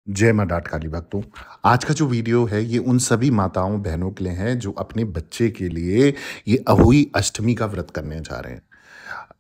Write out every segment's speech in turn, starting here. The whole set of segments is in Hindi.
जय माँ डाट काली भक्तों। आज का जो वीडियो है ये उन सभी माताओं बहनों के लिए है जो अपने बच्चे के लिए ये अहोई अष्टमी का व्रत करने जा रहे हैं।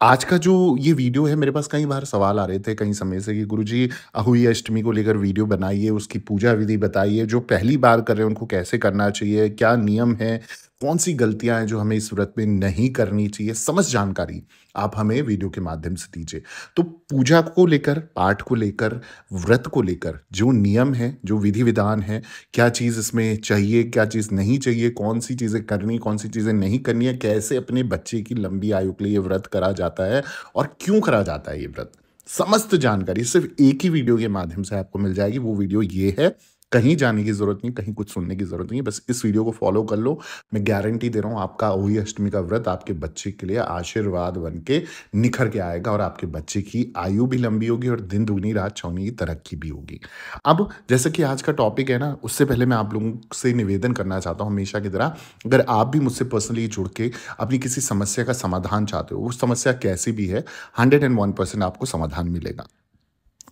आज का जो ये वीडियो है मेरे पास कई बार सवाल आ रहे थे कई समय से कि गुरुजी अहोई अष्टमी को लेकर वीडियो बनाइए, उसकी पूजा विधि बताइए, जो पहली बार कर रहे हैं उनको कैसे करना चाहिए, क्या नियम है, कौन-सी गलतियाँ हैं जो हमें इस व्रत में नहीं करनी चाहिए, समस्त जानकारी आप हमें वीडियो के माध्यम से दीजिए। तो पूजा को लेकर, पाठ को लेकर, व्रत को लेकर जो नियम है, जो विधि-विधान है, क्या चीज़ इसमें चाहिए, क्या चीज़ नहीं चाहिए, कौन-सी चीज़ें करनी, कौन-सी चीज़ें नहीं करनी है, कैसे अपने बच्चे की लंबी आयु के लिए ये व्रत करा जाता है और क्यों करा जाता है ये व्रत? समस्त जानकारी सिर्फ़ एक ही वीडियो के माध्यम से आपको मिल जाएगी, वो वीडियो ये है। कहीं जाने की ज़रूरत नहीं, कहीं कुछ सुनने की ज़रूरत नहीं है, बस इस वीडियो को फ़ॉलो कर लो। मैं गारंटी दे रहा हूँ आपका अहोई अष्टमी का व्रत आपके बच्चे के लिए आशीर्वाद बन के निखर के आएगा और आपके बच्चे की आयु भी लंबी होगी और दिन दुगनी रात चौगुनी की तरक्की भी होगी। अब जैसे कि आज का टॉपिक है ना, उससे पहले मैं आप लोगों से निवेदन करना चाहता हूँ हमेशा की तरह, अगर आप भी मुझसे पर्सनली जुड़ के अपनी किसी समस्या का समाधान चाहते हो, वो समस्या कैसी भी है, 101% आपको समाधान मिलेगा।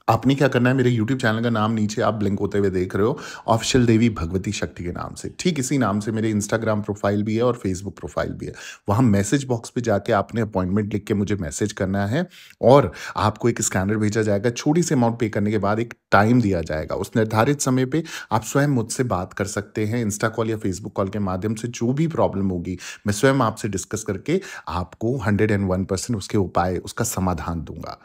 आपने क्या करना है, मेरे यूट्यूब चैनल का नाम नीचे आप ब्लिंक होते हुए देख रहे हो, ऑफिशियल देवी भगवती शक्ति के नाम से। ठीक इसी नाम से मेरे इंस्टाग्राम प्रोफाइल भी है और फेसबुक प्रोफाइल भी है। वहाँ मैसेज बॉक्स पे जाके आपने अपॉइंटमेंट लिख के मुझे मैसेज करना है और आपको एक स्कैनर भेजा जाएगा। छोटी सी अमाउंट पे करने के बाद एक टाइम दिया जाएगा। उस निर्धारित समय पे आप स्वयं मुझसे बात कर सकते हैं। इंस्टा कॉल या फेसबुक कॉल के माध्यम से जो भी प्रॉब्लम होगी, मैं स्वयं आपसे डिस्कस करके आपको 101% उसके उपाय, उसका समाधान दूँगा।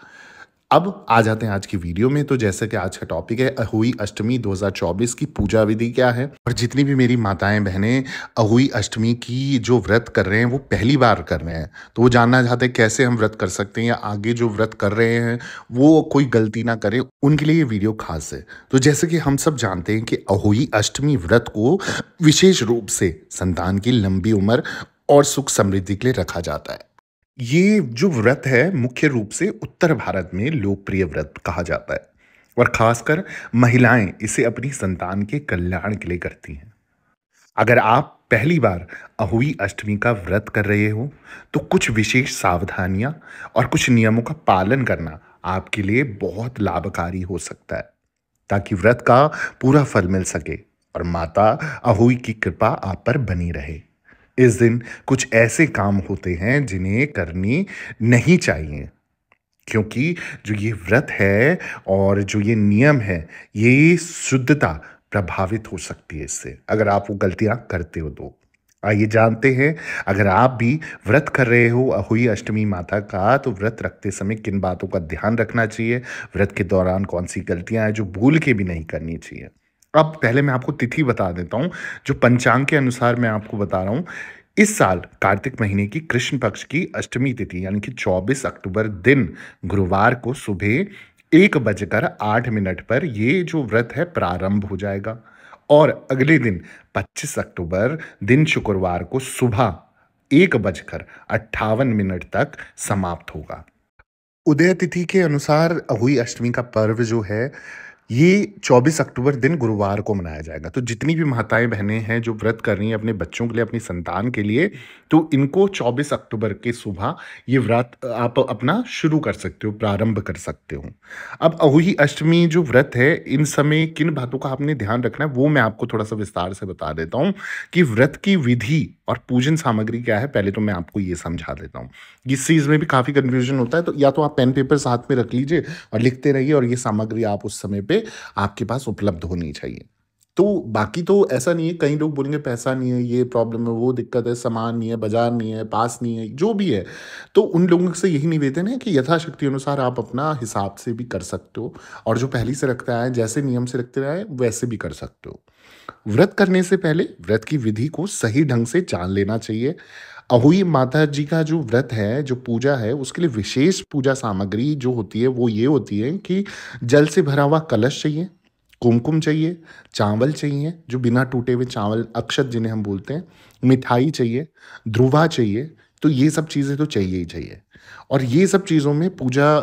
अब आ जाते हैं आज की वीडियो में। तो जैसे कि आज का टॉपिक है अहोई अष्टमी 2024 की पूजा विधि क्या है, और जितनी भी मेरी माताएं बहनें अहोई अष्टमी की जो व्रत कर रहे हैं वो पहली बार कर रहे हैं, तो वो जानना चाहते हैं कैसे हम व्रत कर सकते हैं या आगे जो व्रत कर रहे हैं वो कोई गलती ना करें, उनके लिए ये वीडियो खास है। तो जैसे कि हम सब जानते हैं कि अहोई अष्टमी व्रत को विशेष रूप से संतान की लंबी उम्र और सुख समृद्धि के लिए रखा जाता है। ये जो व्रत है मुख्य रूप से उत्तर भारत में लोकप्रिय व्रत कहा जाता है और खासकर महिलाएं इसे अपनी संतान के कल्याण के लिए करती हैं। अगर आप पहली बार अहोई अष्टमी का व्रत कर रहे हो तो कुछ विशेष सावधानियां और कुछ नियमों का पालन करना आपके लिए बहुत लाभकारी हो सकता है, ताकि व्रत का पूरा फल मिल सके और माता अहोई की कृपा आप पर बनी रहे। इस दिन कुछ ऐसे काम होते हैं जिन्हें करनी नहीं चाहिए, क्योंकि जो ये व्रत है और जो ये नियम है, ये शुद्धता प्रभावित हो सकती है इससे, अगर आप वो गलतियां करते हो तो। आइए जानते हैं, अगर आप भी व्रत कर रहे हो अहोई अष्टमी माता का, तो व्रत रखते समय किन बातों का ध्यान रखना चाहिए, व्रत के दौरान कौन सी गलतियां हैं जो भूल के भी नहीं करनी चाहिए। अब पहले मैं आपको तिथि बता देता हूँ, जो पंचांग के अनुसार मैं आपको बता रहा हूँ। इस साल कार्तिक महीने की कृष्ण पक्ष की अष्टमी तिथि यानी कि 24 अक्टूबर दिन गुरुवार को सुबह 1:08 पर ये जो व्रत है प्रारंभ हो जाएगा और अगले दिन 25 अक्टूबर दिन शुक्रवार को सुबह 1:58 तक समाप्त होगा। उदय तिथि के अनुसार अहोई अष्टमी का पर्व जो है ये 24 अक्टूबर दिन गुरुवार को मनाया जाएगा। तो जितनी भी माताएं बहनें हैं जो व्रत कर रही हैं अपने बच्चों के लिए, अपनी संतान के लिए, तो इनको 24 अक्टूबर के सुबह ये व्रत आप अपना शुरू कर सकते हो, प्रारंभ कर सकते हो। अब अहोई अष्टमी जो व्रत है, इन समय किन बातों का आपने ध्यान रखना है वो मैं आपको थोड़ा सा विस्तार से बता देता हूँ कि व्रत की विधि और पूजन सामग्री क्या है। पहले तो मैं आपको ये समझा देता हूँ। इस चीज़ में भी काफ़ी कन्फ्यूजन होता है, तो या तो आप पेन पेपर साथ में रख लीजिए और लिखते रहिए, और ये सामग्री आप उस समय पे आपके पास उपलब्ध होनी चाहिए। तो बाकी तो ऐसा नहीं है, कई लोग बोलेंगे पैसा नहीं है, ये प्रॉब्लम है, वो दिक्कत है, सामान नहीं है, बाजार नहीं है, पास नहीं है, जो भी है। तो उन लोगों से यही निवेदन है कि यथाशक्ति अनुसार आप अपना हिसाब से भी कर सकते हो, और जो पहले से रखते आए जैसे नियम से रखते आए वैसे भी कर सकते हो। व्रत करने से पहले व्रत की विधि को सही ढंग से जान लेना चाहिए। अहोई माता जी का जो व्रत है, जो पूजा है, उसके लिए विशेष पूजा सामग्री जो होती है वो ये होती है कि जल से भरा हुआ कलश चाहिए, कुमकुम चाहिए, चावल चाहिए जो बिना टूटे हुए चावल, अक्षत जिन्हें हम बोलते हैं, मिठाई चाहिए, ध्रुवा चाहिए। तो ये सब चीज़ें तो चाहिए ही चाहिए, और ये सब चीज़ों में पूजा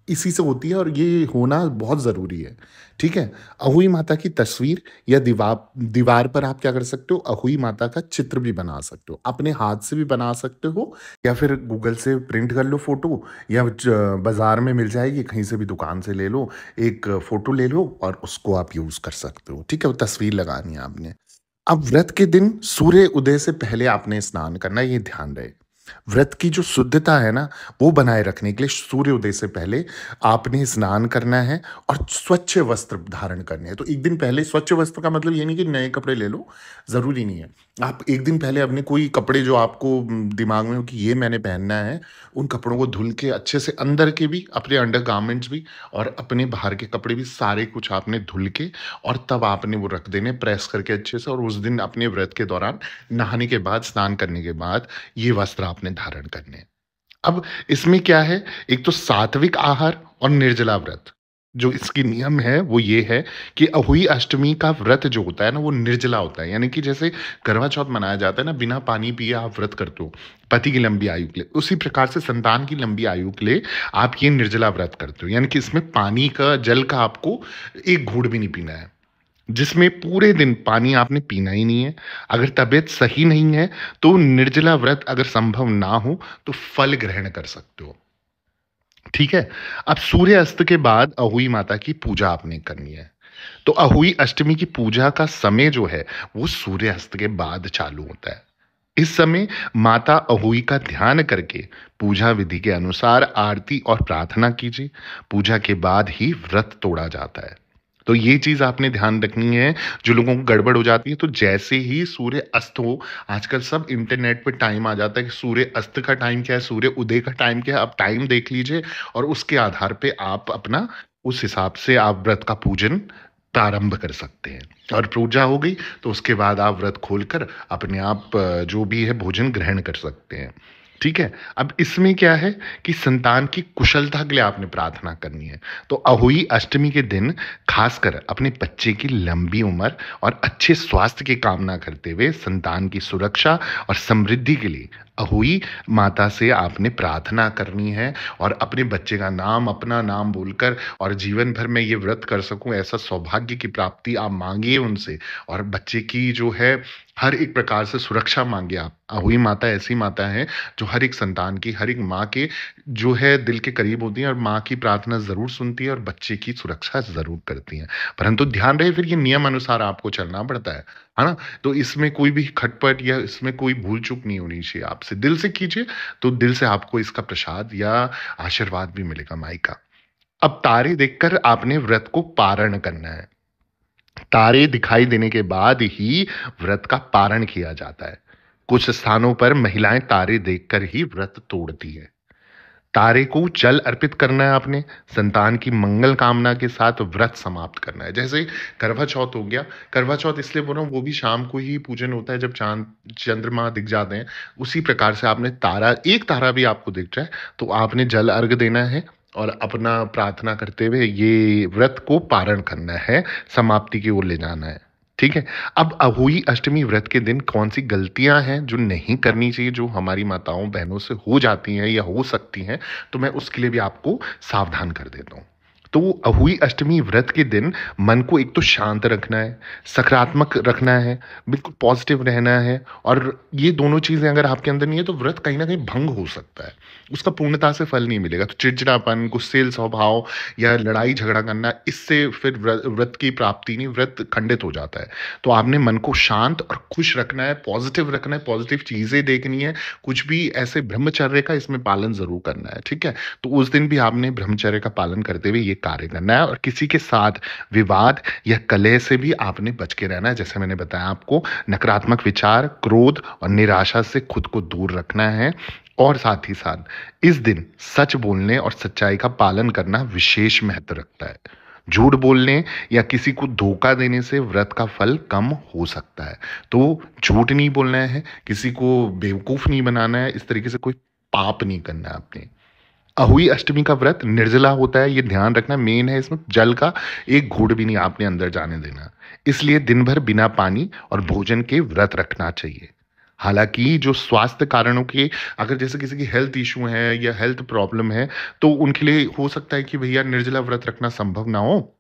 इसी से होती है और ये होना बहुत ज़रूरी है, ठीक है? अहोई माता की तस्वीर या दीवार पर आप क्या कर सकते हो, अहोई माता का चित्र भी बना सकते हो। अपने हाथ से भी बना सकते हो या फिर गूगल से प्रिंट कर लो फ़ोटो या बाज़ार में मिल जाएगी, कहीं से भी दुकान से ले लो, एक फ़ोटो ले लो और उसको आप यूज़ कर सकते हो, ठीक है? वो तस्वीर लगानी है आपने। अब व्रत के दिन सूर्य उदय से पहले आपने स्नान करना है, ये ध्यान रहे। व्रत की जो शुद्धता है ना, वो बनाए रखने के लिए सूर्य उदय से पहले आपने स्नान करना है और स्वच्छ वस्त्र धारण करने हैं। तो एक दिन पहले स्वच्छ वस्त्र का मतलब ये नहीं कि नए कपड़े ले लो, ज़रूरी नहीं है। आप एक दिन पहले अपने कोई कपड़े जो आपको दिमाग में हो कि ये मैंने पहनना है, उन कपड़ों को धुल के अच्छे से अंदर के भी, अपने अंडरगारमेंट्स भी और अपने बाहर के कपड़े भी सारे कुछ आपने धुल के और तब आपने वो रख देने प्रेस करके अच्छे से और उस दिन अपने व्रत के दौरान नहाने के बाद, स्नान करने के बाद ये वस्त्र आपने धारण करने हैं। अब इसमें क्या है, एक तो सात्विक आहार और निर्जला व्रत। जो इसकी नियम है वो ये है कि अहोई अष्टमी का व्रत जो होता है ना वो निर्जला होता है। यानी कि जैसे करवा चौथ मनाया जाता है ना, बिना पानी पिए आप व्रत करते हो, पति की लंबी आयु के लिए, उसी प्रकार से संतान की लंबी आयु के लिए आप ये निर्जला व्रत करते हो। यानी कि इसमें पानी का, जल का आपको एक घूंट भी नहीं पीना है। जिसमें पूरे दिन पानी आपने पीना ही नहीं है। अगर तबीयत सही नहीं है, तो निर्जला व्रत अगर संभव ना हो, तो फल ग्रहण कर सकते हो। ठीक है? अब सूर्य अस्त के बाद अहोई माता की पूजा आपने करनी है। तो अहोई अष्टमी की पूजा का समय जो है, वो सूर्य अस्त के बाद चालू होता है। इस समय माता अहोई का ध्यान करके पूजा विधि के अनुसार आरती और प्रार्थना कीजिए। पूजा के बाद ही व्रत तोड़ा जाता है। तो ये चीज़ आपने ध्यान रखनी है, जो लोगों को गड़बड़ हो जाती है, तो जैसे ही सूर्य अस्त हो, आजकल सब इंटरनेट पे टाइम आ जाता है कि सूर्य अस्त का टाइम क्या है, सूर्य उदय का टाइम क्या है, आप टाइम देख लीजिए और उसके आधार पे आप अपना उस हिसाब से आप व्रत का पूजन प्रारंभ कर सकते हैं। और पूजा हो गई, तो उसके बाद आप व्रत खोलकर अपने आप जो भी है भोजन ग्रहण कर सकते हैं। ठीक है? अब इसमें क्या है कि संतान की कुशलता के लिए आपने प्रार्थना करनी है। तो अहोई अष्टमी के दिन खासकर अपने बच्चे की लंबी उम्र और अच्छे स्वास्थ्य की कामना करते हुए संतान की सुरक्षा और समृद्धि के लिए अहोई माता से आपने प्रार्थना करनी है और अपने बच्चे का नाम, अपना नाम बोलकर और जीवन भर मैं ये व्रत कर सकूं, ऐसा सौभाग्य की प्राप्ति आप मांगिए उनसे और बच्चे की जो है हर एक प्रकार से सुरक्षा मांगिए आप। अहोई माता ऐसी माता है जो हर एक संतान की, हर एक माँ के जो है दिल के करीब होती है और माँ की प्रार्थना ज़रूर सुनती है और बच्चे की सुरक्षा ज़रूर करती हैं। परंतु ध्यान रहे फिर ये नियम अनुसार आपको चलना पड़ता है ना? तो इसमें कोई भी खटपट या इसमें कोई भूल-चूक नहीं होनी चाहिए आपसे। दिल से कीजिए, तो दिल से आपको इसका प्रसाद या आशीर्वाद भी मिलेगा माई का। अब तारे देखकर आपने व्रत को पारण करना है। तारे दिखाई देने के बाद ही व्रत का पारण किया जाता है। कुछ स्थानों पर महिलाएं तारे देखकर ही व्रत तोड़ती है। तारे को जल अर्पित करना है आपने, संतान की मंगल कामना के साथ व्रत समाप्त करना है। जैसे करवा चौथ हो गया, करवा चौथ इसलिए बोल रहा हूँ वो भी शाम को ही पूजन होता है जब चांद चंद्रमा दिख जाते हैं। उसी प्रकार से आपने तारा, एक तारा भी आपको दिख जाए तो आपने जल अर्घ देना है और अपना प्रार्थना करते हुए ये व्रत को पारण करना है, समाप्ति की ओर ले जाना है। ठीक है? अब अहोई अष्टमी व्रत के दिन कौन-सी गलतियाँ हैं जो नहीं करनी चाहिए, जो हमारी माताओं, बहनों से हो जाती हैं या हो सकती हैं, तो मैं उसके लिए भी आपको सावधान कर देता हूँ। तो अहोई अष्टमी व्रत के दिन मन को एक तो शांत रखना है, सकारात्मक रखना है, बिल्कुल पॉजिटिव रहना है और ये दोनों चीज़ें अगर आपके अंदर नहीं है, तो व्रत कहीं न कहीं भंग हो सकता है। उसका पूर्णता से फल नहीं मिलेगा। तो चिड़चिड़ापन, गुस्सैल स्वभाव या लड़ाई-झगड़ा करना, इससे फिर व्रत की प्राप्ति नहीं, व्रत खंडित हो जाता है। तो आपने मन को शांत और खुश रखना है, पॉजिटिव रखना है, पॉजिटिव चीज़ें देखनी है, कुछ भी ऐसे ब्रह्मचर्य का इसमें पालन ज़रूर करना है, ठीक है? तो उस दिन भी आपने ब्रह्मचर्य का पालन करते हुए ये कार्य करना है और किसी के साथ विवाद या कलह से भी आपने बच के रहना है। जैसे मैंने बताया आपको, नकारात्मक विचार, क्रोध और निराशा से खुद को दूर रखना है और साथ ही साथ इस दिन सच बोलने और सच्चाई का पालन करना विशेष महत्व रखता है। झूठ बोलने या किसी को धोखा देने से व्रत का फल कम हो सकता है। तो झूठ नहीं बोलना है, किसी को बेवकूफ़ नहीं बनाना है, इस तरीके से कोई पाप नहीं करना है आपने। अहोई अष्टमी का व्रत निर्जला होता है, ये ध्यान रखना मेन है, इसमें जल का एक घूंट भी नहीं आपने अंदर जाने देना। इसलिए दिन भर बिना पानी और भोजन के व्रत रखना चाहिए। हालाँकि जो स्वास्थ्य कारणों के अगर जैसे किसी की हेल्थ इश्यू है या हेल्थ प्रॉब्लम है, तो उनके लिए हो सकता है कि भैया निर्जला व्रत रखना संभव ना हो।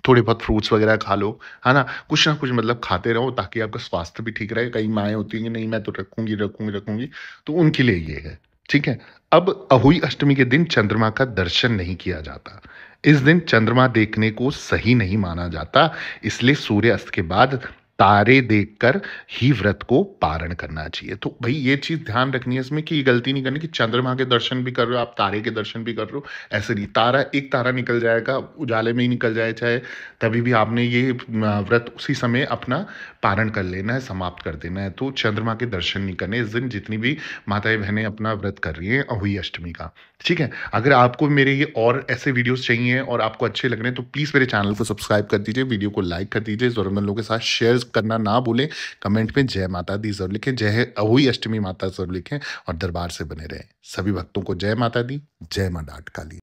थोड़े बहुत फ्रूट्स वगैरह खा लो, है ना? कुछ ना कुछ मतलब खाते रहो ताकि आपका स्वास्थ्य भी ठीक रहे। कई माएँ होती हैं कि नहीं मैं तो रखूँगी, रखूँगी, रखूँगी, तो उनके लिए ये है, ठीक है? अब अहोई अष्टमी के दिन चंद्रमा का दर्शन नहीं किया जाता। इस दिन चंद्रमा देखने को सही नहीं माना जाता, इसलिए सूर्यास्त के बाद तारे देखकर ही व्रत को पारण करना चाहिए। तो भई ये चीज़ ध्यान रखनी है इसमें कि ये गलती नहीं करनी कि चंद्रमा के दर्शन भी कर रहे हो, आप तारे के दर्शन भी कर रहे हो, ऐसे नहीं। एक तारा निकल जाएगा, उजाले में ही निकल जाए चाहे, तभी भी आपने ये व्रत उसी समय अपना पारण कर लेना है, समाप्त कर देना है। तो चंद्रमा के दर्शन नहीं करने इस दिन जितनी भी माताएँ-बहनें अपना व्रत कर रही हैं अहोई अष्टमी का, ठीक है? अगर आपको मेरे ये और ऐसे वीडियोज़ चाहिए और आपको अच्छे लग रहे हैं तो प्लीज़ मेरे चैनल को सब्सक्राइब कर दीजिए, वीडियो को लाइक कर दीजिए, ज़रूरतमंद लोगों के साथ शेयर करना ना भूलें, कमेंट में जय माता दी ज़रूर लिखें, जय अहोई अष्टमी माता ज़रूर लिखें और दरबार से बने रहें। सभी भक्तों को जय माता दी, जय माँ डाठ काली।